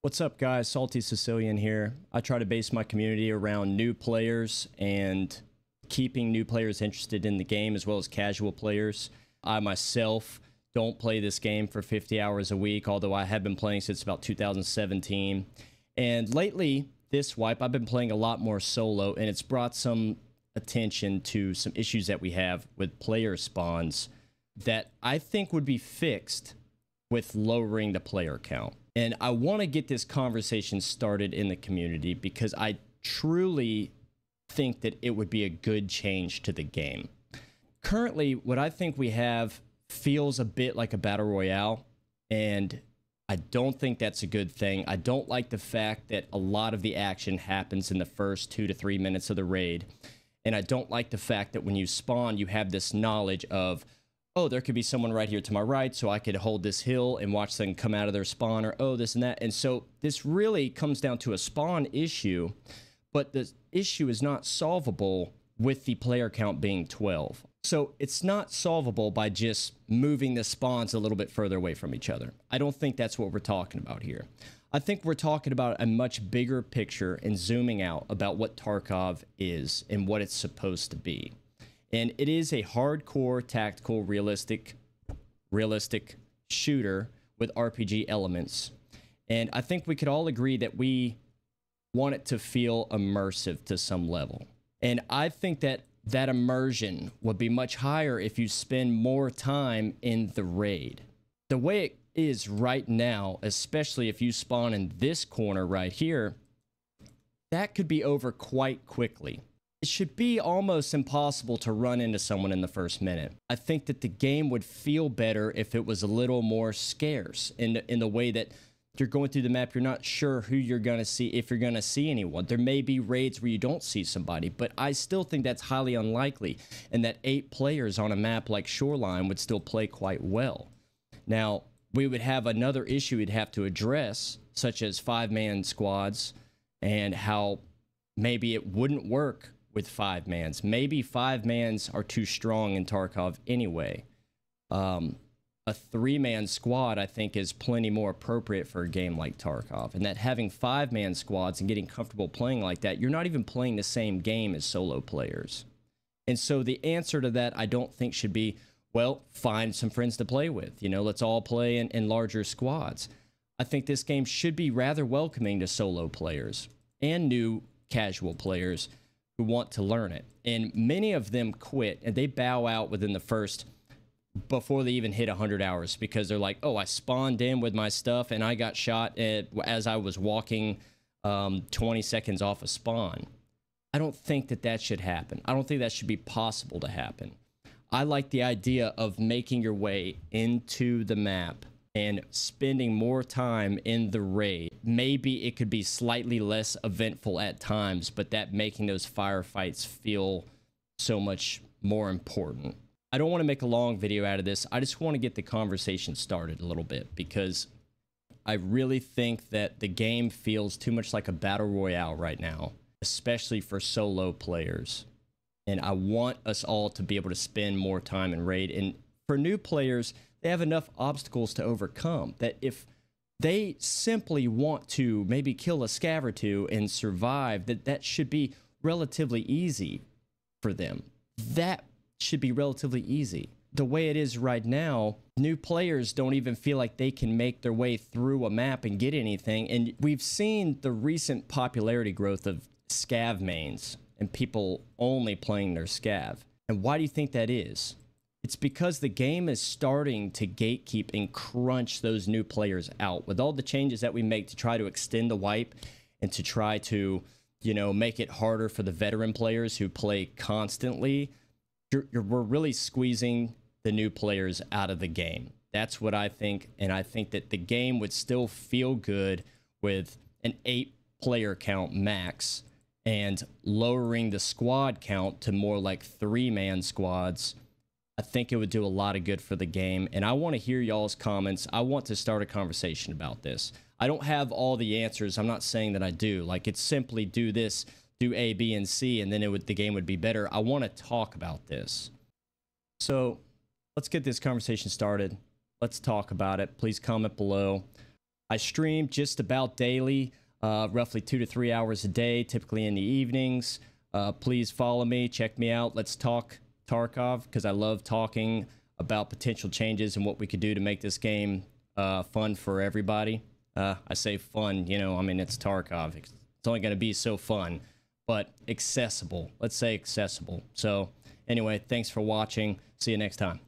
What's up, guys? Salty Sicilian here. I try to base my community around new players and keeping new players interested in the game as well as casual players. I myself don't play this game for 50 hours a week, although I have been playing since about 2017. And lately, this wipe, I've been playing a lot more solo, and it's brought some attention to some issues that we have with player spawns that I think would be fixed with lowering the player count. And I want to get this conversation started in the community because I truly think that it would be a good change to the game. Currently, what I think we have feels a bit like a battle royale, and I don't think that's a good thing. I don't like the fact that a lot of the action happens in the first 2 to 3 minutes of the raid. And I don't like the fact that when you spawn, you have this knowledge of, oh, there could be someone right here to my right, so I could hold this hill and watch them come out of their spawn, or oh, this and that. And so this really comes down to a spawn issue, but the issue is not solvable with the player count being 12. So it's not solvable by just moving the spawns a little bit further away from each other. I don't think that's what we're talking about here. I think we're talking about a much bigger picture and zooming out about what Tarkov is and what it's supposed to be. And it is a hardcore, tactical, realistic shooter with RPG elements. And I think we could all agree that we want it to feel immersive to some level. And I think that that immersion would be much higher if you spend more time in the raid. The way it is right now, especially if you spawn in this corner right here, that could be over quite quickly. It should be almost impossible to run into someone in the first minute. I think that the game would feel better if it was a little more scarce in the way that you're going through the map, you're not sure who you're going to see, if you're going to see anyone. There may be raids where you don't see somebody, but I still think that's highly unlikely, and that 8 players on a map like Shoreline would still play quite well. Now, we would have another issue we'd have to address, such as 5-man squads, and how maybe it wouldn't work with 5-mans. Maybe 5-mans are too strong in Tarkov anyway. A 3-man squad, I think, is plenty more appropriate for a game like Tarkov. And that having 5-man squads and getting comfortable playing like that, you're not even playing the same game as solo players. And so the answer to that, I don't think should be, well, find some friends to play with. You know, let's all play in larger squads. I think this game should be rather welcoming to solo players and new casual players who want to learn it. And many of them quit and they bow out within the first, before they even hit 100 hours, because they're like, oh, I spawned in with my stuff and I got shot as I was walking 20 seconds off a spawn. I don't think that that should happen. I don't think that should be possible to happen. I like the idea of making your way into the map and spending more time in the raid. Maybe it could be slightly less eventful at times, but that making those firefights feel so much more important. I don't want to make a long video out of this. I just want to get the conversation started a little bit because I really think that the game feels too much like a battle royale right now, especially for solo players. And I want us all to be able to spend more time in raid. And for new players, they have enough obstacles to overcome that if they simply want to maybe kill a scav or two and survive, that should be relatively easy for them. That should be relatively easy. The way it is right now, new players don't even feel like they can make their way through a map and get anything. And we've seen the recent popularity growth of scav mains and people only playing their scav. And why do you think that is? It's because the game is starting to gatekeep and crunch those new players out. With all the changes that we make to try to extend the wipe and to try to, you know, make it harder for the veteran players who play constantly, we're really squeezing the new players out of the game. That's what I think, and I think that the game would still feel good with an 8-player count max and lowering the squad count to more like 3-man squads. I think it would do a lot of good for the game, and I want to hear y'all's comments. I want to start a conversation about this. I don't have all the answers. I'm not saying that I do. Like, it's simply do this, do A, B, and C, and then the game would be better. I want to talk about this. So let's get this conversation started. Let's talk about it. Please comment below. I stream just about daily, roughly 2 to 3 hours a day, typically in the evenings. Please follow me, check me out. Let's talk Tarkov, because I love talking about potential changes and what we could do to make this game fun for everybody. I say fun, you know, I mean, it's Tarkov. It's only going to be so fun, but accessible. Let's say accessible. So anyway, thanks for watching. See you next time.